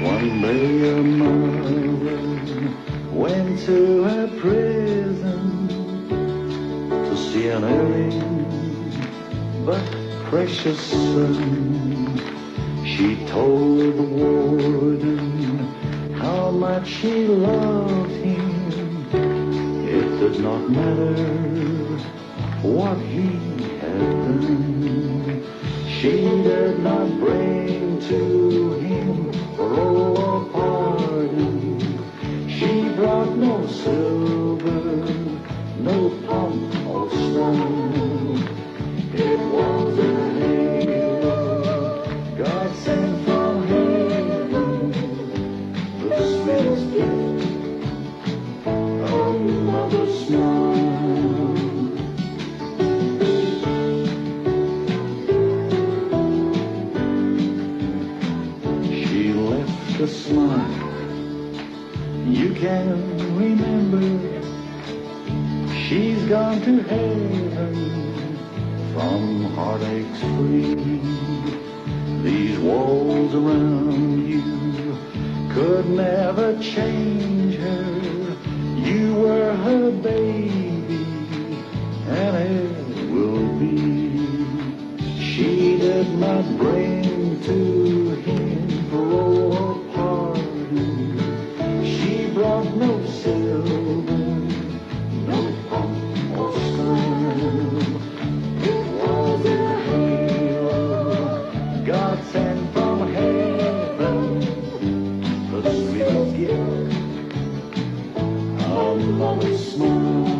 One day a mother went to her prison to see an erring but precious son. She told the warden how much she loved him. It did not matter what he had done. She did not bring to him roll or pardon. She brought no silver, no pomp or stone. It was a halo God sent from heaven, the sweetest gift of mother's smile. She left a smile you can remember. She's gone to heaven from heartaches free. These walls around you could never change her. You were her baby, and it will be. She did not bring to him parole or pardon. She brought no silver, no pomp or style. It was a halo God sent from heaven, the sweetest gift of mother's smile.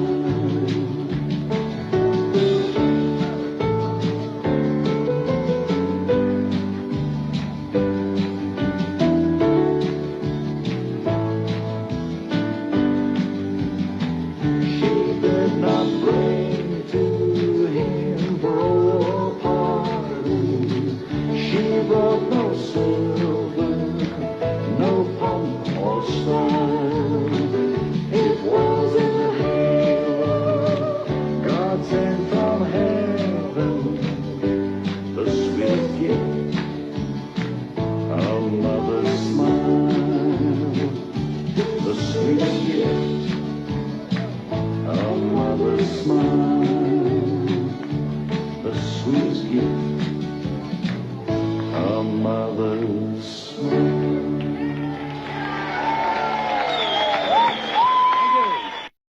She did not bring to him parole or pardon. She brought no silver, no pomp or style. It was a halo God sent from heaven, the sweetest gift of mother's smile. The sweetest gift of mother's smile. The sweetest gift